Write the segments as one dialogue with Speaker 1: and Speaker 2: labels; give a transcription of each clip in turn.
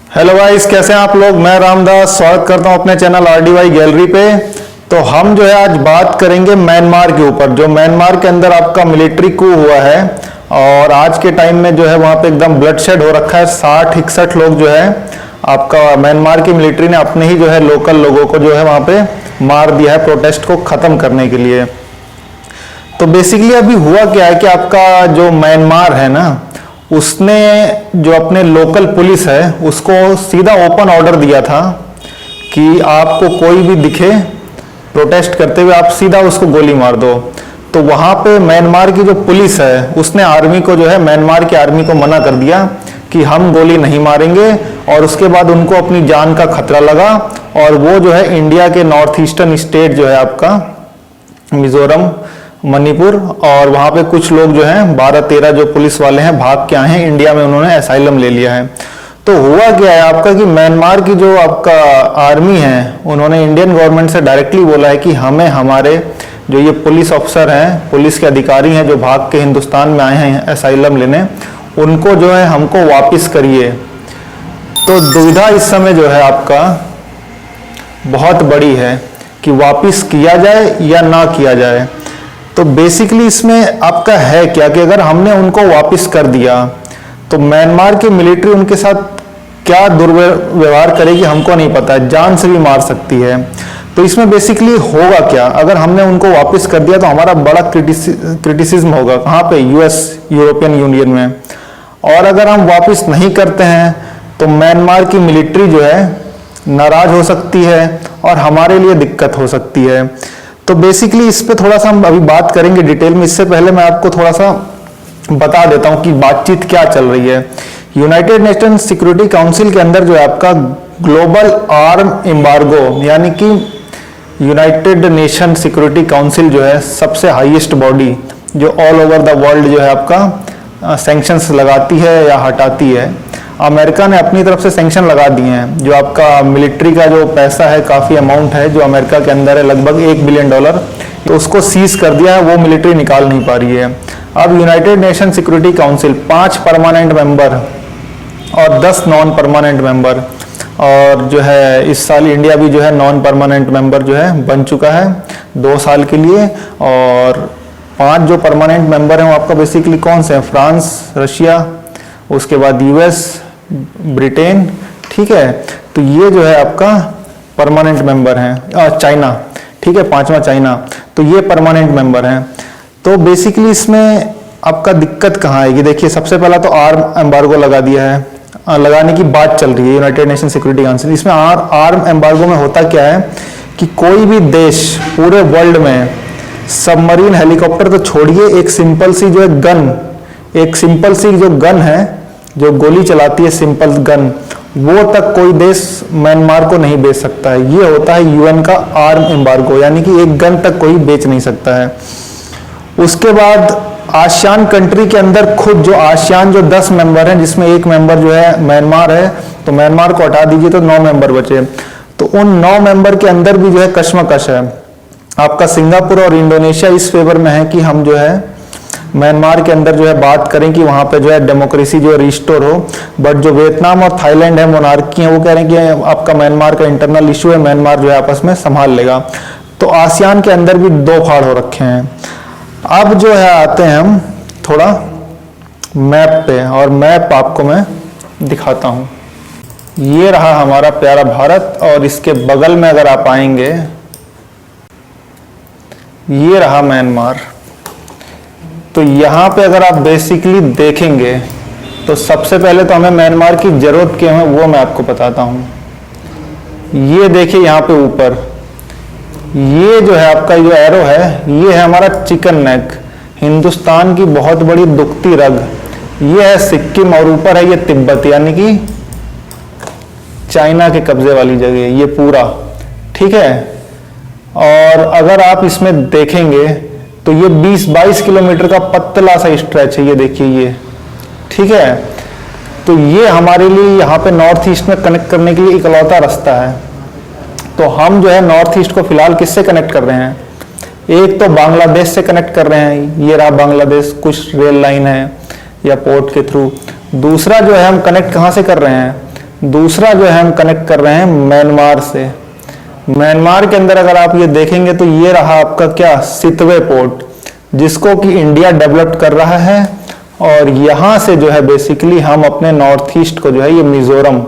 Speaker 1: Hello guys, कैसे हैं आप लोग। मैं रामदास स्वागत करता हूं अपने चैनल RDY गैलरी पे। तो हम जो है आज बात करेंगे म्यांमार के ऊपर। जो म्यांमार के अंदर आपका मिलिट्री कू हुआ है और आज के टाइम में जो है वहां पे एकदम ब्लडशेड हो रखा है। 60-61 लोग जो है आपका म्यांमार की मिलिट्री ने अपने ही जो है लोकल लोगों को जो है वहां पे मार दिया है प्रोटेस्ट को खत्म करने के लिए। तो बेसिकली अभी हुआ क्या है कि आपका जो म्यांमार है ना, उसने जो अपने लोकल पुलिस है उसको सीधा ओपन ऑर्डर दिया था कि आपको कोई भी दिखे प्रोटेस्ट करते हुए आप सीधा उसको गोली मार दो। तो वहां पे म्यांमार की जो पुलिस है उसने आर्मी को जो है म्यांमार की आर्मी को मना कर दिया कि हम गोली नहीं मारेंगे। और उसके बाद उनको अपनी जान का खतरा लगा और वो जो है इंडिया के नॉर्थ ईस्टर्न स्टेट जो है आपका मिजोरम, मणिपुर, और वहां पे कुछ लोग जो हैं 12-13 जो पुलिस वाले हैं भाग के आए हैं इंडिया में, उन्होंने असाइलम ले लिया है। तो हुआ क्या है आपका कि म्यांमार की जो आपका आर्मी है उन्होंने इंडियन गवर्नमेंट से डायरेक्टली बोला है कि हमें हमारे जो ये पुलिस ऑफिसर हैं, पुलिस के अधिकारी हैं जो भाग के हिंदुस्तान में आए हैं असाइलम लेने, उनको जो है हमको वापिस करिए। तो दुविधा इस समय जो है आपका बहुत बड़ी है कि वापिस किया जाए या ना किया जाए। तो बेसिकली इसमें आपका है क्या कि अगर हमने उनको वापस कर दिया तो म्यांमार की मिलिट्री उनके साथ क्या दुर्व्यवहार करेगी हमको नहीं पता है, जान से भी मार सकती है। तो इसमें बेसिकली होगा क्या, अगर हमने उनको वापस कर दिया तो हमारा बड़ा क्रिटिसिज्म होगा कहाँ पे, यूरोपियन यूनियन में। और अगर हम वापस नहीं करते हैं तो म्यांमार की मिलिट्री जो है नाराज हो सकती है और हमारे लिए दिक्कत हो सकती है। तो बेसिकली इस पे थोड़ा सा हम अभी बात करेंगे डिटेल में। इससे पहले मैं आपको थोड़ा सा बता देता हूं कि बातचीत क्या चल रही है। यूनाइटेड नेशन सिक्योरिटी काउंसिल के अंदर जो है आपका ग्लोबल आर्म एम्बार्गो, यानी कि यूनाइटेड नेशन सिक्योरिटी काउंसिल जो है सबसे हाईएस्ट बॉडी जो ऑल ओवर द वर्ल्ड जो है आपका सैंक्शंस लगाती है या हटाती है। अमेरिका ने अपनी तरफ से सैंक्शन लगा दिए हैं। जो आपका मिलिट्री का जो पैसा है, काफ़ी अमाउंट है जो अमेरिका के अंदर है, लगभग $1 बिलियन, तो उसको सीज कर दिया है, वो मिलिट्री निकाल नहीं पा रही है। अब United nation security council 5 permanent member और 10 नॉन परमानेंट मेंबर, और जो है इस साल इंडिया भी जो है नॉन परमानेंट मेंबर जो है बन चुका है 2 साल के लिए। और 5 जो परमानेंट मेंबर हैं वो आपका बेसिकली कौन से हैं, फ्रांस, रशिया, उसके बाद US, ब्रिटेन, ठीक है। तो ये जो है आपका परमानेंट मेंबर हैं। चाइना, ठीक है, 5वां चाइना, तो ये परमानेंट मेंबर हैं। तो बेसिकली इसमें आपका दिक्कत कहाँ आएगी, देखिए सबसे पहला तो आर्म एम्बार्गो लगा दिया है, लगाने की बात चल रही है यूनाइटेड नेशन सिक्योरिटी काउंसिल। इसमें आर्म एम्बार्गो में होता क्या है कि कोई भी देश पूरे वर्ल्ड में सबमरीन हेलीकॉप्टर तो छोड़िए, एक सिंपल सी जो है गन, एक सिंपल सी जो गन है जो गोली चलाती है, सिंपल गन, वो तक कोई देश म्यांमार को नहीं बेच सकता है। ये होता है UN का आर्म एम्बार्गो, यानी कि एक गन तक कोई बेच नहीं सकता है। उसके बाद आसियान कंट्री के अंदर खुद जो आसियान जो 10 मेंबर हैं जिसमें एक मेंबर जो है म्यांमार है, तो म्यांमार को हटा दीजिए तो 9 मेंबर बचे। तो उन 9 मेंबर के अंदर भी जो है कशमकश है। आपका सिंगापुर और इंडोनेशिया इस फेवर में है कि हम जो है म्यांमार के अंदर जो है बात करें कि वहां पे जो है डेमोक्रेसी जो है रिस्टोर हो। बट जो वियतनाम और थाईलैंड है, मोनार्की है, वो कह रहे हैं कि आपका म्यांमार का इंटरनल इशू है, म्यांमार जो है आपस में संभाल लेगा। तो आसियान के अंदर भी 2 फाड़ हो रखे हैं। अब जो है आते हैं हम थोड़ा मैप पे, और मैप आपको मैं दिखाता हूं। ये रहा हमारा प्यारा भारत, और इसके बगल में अगर आप आएंगे ये रहा म्यांमार। तो यहाँ पे अगर आप बेसिकली देखेंगे तो सबसे पहले तो हमें म्यांमार की जरूरत क्यों है वो मैं आपको बताता हूँ। ये देखिए यहाँ पे ऊपर ये जो है आपका जो एरो है, ये है हमारा चिकन नेक, हिंदुस्तान की बहुत बड़ी दुखती रग। ये है सिक्किम, और ऊपर है ये तिब्बत, यानी कि चाइना के कब्जे वाली जगह, ये पूरा, ठीक है। और अगर आप इसमें देखेंगे तो ये 20-22 किलोमीटर का पतला सा स्ट्रेच है, ये देखिए ये, ठीक है। तो ये हमारे लिए यहाँ पे नॉर्थ ईस्ट में कनेक्ट करने के लिए इकलौता रास्ता है। तो हम जो है नॉर्थ ईस्ट को फिलहाल किससे कनेक्ट कर रहे हैं, एक तो बांग्लादेश से कनेक्ट कर रहे हैं, ये रहा बांग्लादेश, कुछ रेल लाइन है या पोर्ट के थ्रू। दूसरा जो है हम कनेक्ट कहाँ से कर रहे हैं, दूसरा जो है हम कनेक्ट कर रहे हैं म्यांमार से। म्यांमार के अंदर अगर आप ये देखेंगे तो ये रहा आपका क्या, सितवे पोर्ट, जिसको कि इंडिया डेवलप कर रहा है। और यहाँ से जो है बेसिकली हम अपने नॉर्थ ईस्ट को जो है ये मिजोरम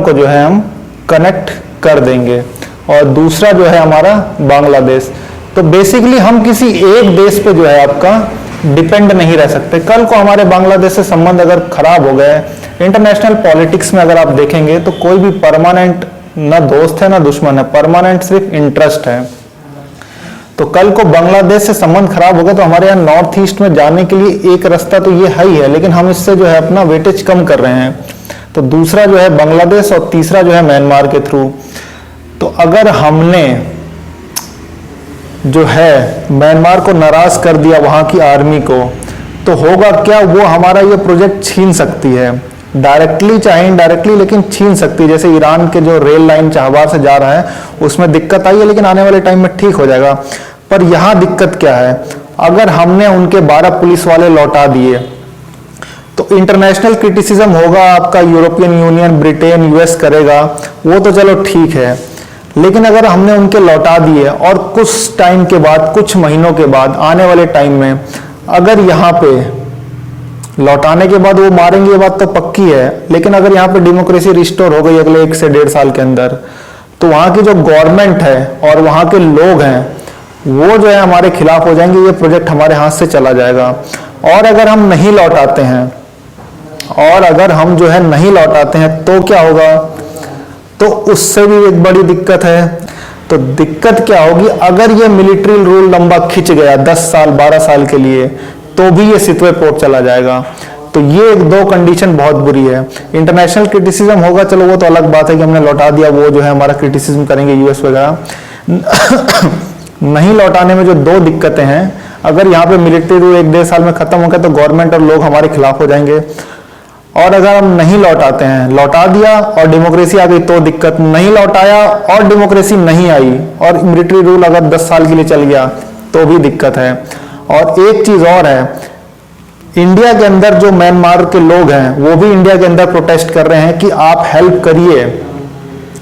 Speaker 1: को जो है हम कनेक्ट कर देंगे। और दूसरा जो है हमारा बांग्लादेश। तो बेसिकली हम किसी एक देश पे जो है आपका डिपेंड नहीं रह सकते। कल को हमारे बांग्लादेश से संबंध अगर खराब हो गए, इंटरनेशनल पॉलिटिक्स में अगर आप देखेंगे तो कोई भी परमानेंट ना दोस्त है ना दुश्मन है, परमानेंट सिर्फ इंटरेस्ट है। तो कल को बांग्लादेश से संबंध खराब हो गया तो हमारे यहाँ नॉर्थ ईस्ट में जाने के लिए एक रास्ता तो ये है ही है, लेकिन हम इससे जो है अपना वेटेज कम कर रहे हैं। तो दूसरा जो है बांग्लादेश और तीसरा जो है म्यांमार के थ्रू। तो अगर हमने जो है म्यांमार को नाराज कर दिया वहां की आर्मी को, तो होगा क्या, वो हमारा ये प्रोजेक्ट छीन सकती है, डायरेक्टली चाहे इनडायरेक्टली, लेकिन छीन सकती है। जैसे ईरान के जो रेल लाइन चाहबार से जा रहा है उसमें दिक्कत आई है, लेकिन आने वाले टाइम में ठीक हो जाएगा। पर यहां दिक्कत क्या है, अगर हमने उनके 12 पुलिस वाले लौटा दिए तो इंटरनेशनल क्रिटिसिज्म होगा, आपका यूरोपियन यूनियन, ब्रिटेन, यूएस करेगा, वो तो चलो ठीक है। लेकिन अगर हमने उनके लौटा दिए और कुछ टाइम के बाद, कुछ महीनों के बाद, आने वाले टाइम में अगर यहाँ पे लौटाने के बाद वो मारेंगे, ये बात तो पक्की है, लेकिन अगर यहाँ पे डेमोक्रेसी रिस्टोर हो गई अगले 1 से 1.5 साल के अंदर, तो वहाँ की जो गवर्नमेंट है और वहाँ के लोग हैं वो जो है हमारे खिलाफ हो जाएंगे, ये प्रोजेक्ट हमारे हाथ से चला जाएगा। और अगर हम नहीं लौटाते हैं, और अगर हम जो है नहीं लौटाते हैं तो क्या होगा, तो उससे भी एक बड़ी दिक्कत है। तो दिक्कत क्या होगी, अगर ये मिलिट्री रूल लंबा खिंच गया 10 साल 12 साल के लिए, तो भी ये सितवे पोर्ट चला जाएगा। तो ये 2 कंडीशन बहुत बुरी है। इंटरनेशनल क्रिटिसिज्म होगा, चलो वो तो अलग बात है कि हमने लौटा दिया, वो जो है हमारा क्रिटिसिज्म करेंगे यूएस वगैरह। नहीं लौटाने में जो 2 दिक्कतें हैं, अगर यहाँ पे मिलिट्री रूल 1-1.5 साल में खत्म हो गया तो गवर्नमेंट और लोग हमारे खिलाफ हो जाएंगे। और अगर हम नहीं लौटाते हैं, लौटा दिया और डेमोक्रेसी आ गई तो दिक्कत, नहीं लौटाया और डेमोक्रेसी नहीं आई और मिलिट्री रूल अगर 10 साल के लिए चल गया तो भी दिक्कत है। और एक चीज और है, इंडिया के अंदर जो म्यांमार के लोग हैं वो भी इंडिया के अंदर प्रोटेस्ट कर रहे हैं कि आप हेल्प करिए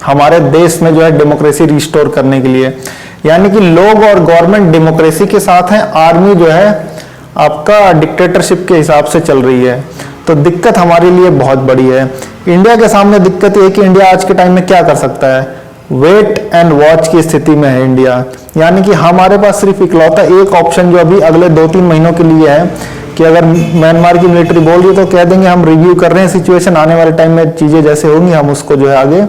Speaker 1: हमारे देश में जो है डेमोक्रेसी रिस्टोर करने के लिए। यानी कि लोग और गवर्नमेंट डेमोक्रेसी के साथ हैं, आर्मी जो है आपका डिक्टेटरशिप के हिसाब से चल रही है। तो दिक्कत हमारे लिए बहुत बड़ी है। इंडिया के सामने दिक्कत ये कि इंडिया आज के टाइम में क्या कर सकता है, वेट एंड वॉच की स्थिति में है इंडिया। यानी कि हमारे पास सिर्फ इकलौता एक ऑप्शन जो अभी अगले 2-3 महीनों के लिए है कि अगर म्यांमार की मिलिट्री बोल रही है तो कह देंगे हम रिव्यू कर रहे हैं सिचुएशन, आने वाले टाइम में चीजें जैसे होंगी हम उसको जो है आगे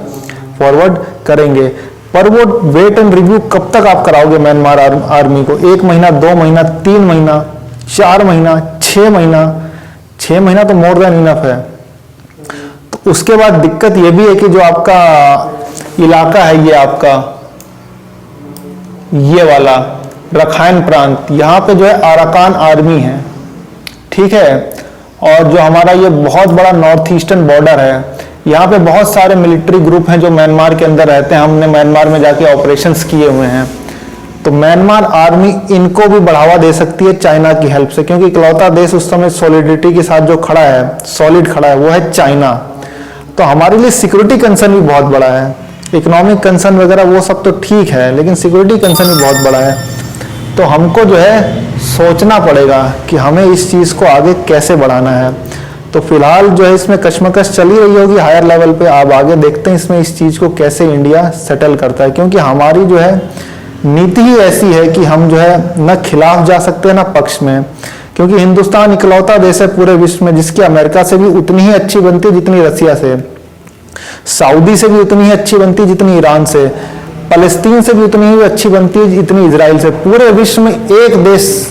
Speaker 1: फॉरवर्ड करेंगे। पर वो वेट एंड रिव्यू कब तक आप कराओगे म्यांमार आर्मी को, 1 महीना, 2 महीना, 3 महीना, 4 महीना, 6 महीना? 6 महीना तो मोर देन इनफ है। तो उसके बाद दिक्कत यह भी है कि जो आपका इलाका है, ये आपका ये वाला रखाइन प्रांत, यहाँ पे जो है अराकान आर्मी है, ठीक है। और जो हमारा ये बहुत बड़ा नॉर्थ ईस्टर्न बॉर्डर है, यहाँ पे बहुत सारे मिलिट्री ग्रुप हैं जो म्यांमार के अंदर रहते हैं। हमने म्यांमार में जाके ऑपरेशंस किए हुए हैं। तो म्यांमार आर्मी इनको भी बढ़ावा दे सकती है चाइना की हेल्प से, क्योंकि इकलौता देश उस समय सॉलिडिटी के साथ जो खड़ा है, सॉलिड खड़ा है, वो है चाइना। तो हमारे लिए सिक्योरिटी कंसर्न भी बहुत बड़ा है। इकोनॉमिक कंसर्न वगैरह वो सब तो ठीक है, लेकिन सिक्योरिटी कंसर्न भी बहुत बड़ा है। तो हमको जो है सोचना पड़ेगा कि हमें इस चीज को आगे कैसे बढ़ाना है। तो फिलहाल जो है इसमें कश्मकश चली रही होगी हायर लेवल पे। आप आगे देखते हैं इसमें इस चीज को कैसे इंडिया सेटल करता है, क्योंकि हमारी जो है नीति ही ऐसी है कि हम जो है न खिलाफ जा सकते हैं न पक्ष में। क्योंकि हिंदुस्तान इकलौता देश है पूरे विश्व में जिसकी अमेरिका से भी उतनी ही अच्छी बनती है जितनी रसिया से, सऊदी से भी उतनी ही अच्छी बनती है जितनी ईरान से, फलस्तीन से भी उतनी ही अच्छी बनती है जितनी इजराइल से। पूरे विश्व में एक देश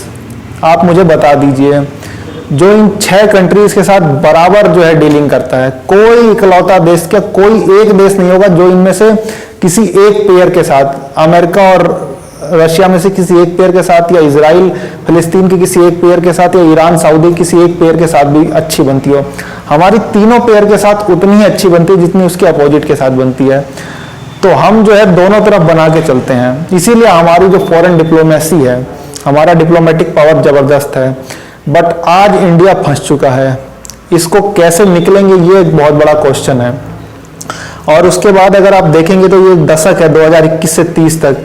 Speaker 1: आप मुझे बता दीजिए जो इन 6 कंट्रीज के साथ बराबर जो है डीलिंग करता है। कोई इकलौता देश का कोई एक देश नहीं होगा जो इनमें से किसी एक पेयर के साथ, अमेरिका और रशिया में से किसी एक पेयर के साथ, या इजराइल फिलिस्तीन के किसी एक पेयर के साथ, या ईरान सऊदी किसी एक पेयर के साथ भी अच्छी बनती हो। हमारी तीनों पेयर के साथ उतनी ही अच्छी बनती है जितनी उसके अपोजिट के साथ बनती है। तो हम जो है दोनों तरफ बना के चलते हैं। इसीलिए हमारी जो फॉरेन डिप्लोमेसी है, हमारा डिप्लोमेटिक पावर जबरदस्त है। बट आज इंडिया फंस चुका है। इसको कैसे निकलेंगे, ये एक बहुत बड़ा क्वेश्चन है। और उसके बाद अगर आप देखेंगे तो ये दशक है 2021 से 30 तक,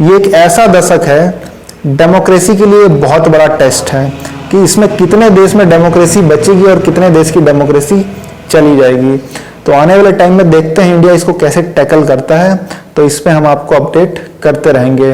Speaker 1: ये एक ऐसा दशक है डेमोक्रेसी के लिए बहुत बड़ा टेस्ट है कि इसमें कितने देश में डेमोक्रेसी बचेगी और कितने देश की डेमोक्रेसी चली जाएगी। तो आने वाले टाइम में देखते हैं इंडिया इसको कैसे टैकल करता है, तो इस पे हम आपको अपडेट करते रहेंगे।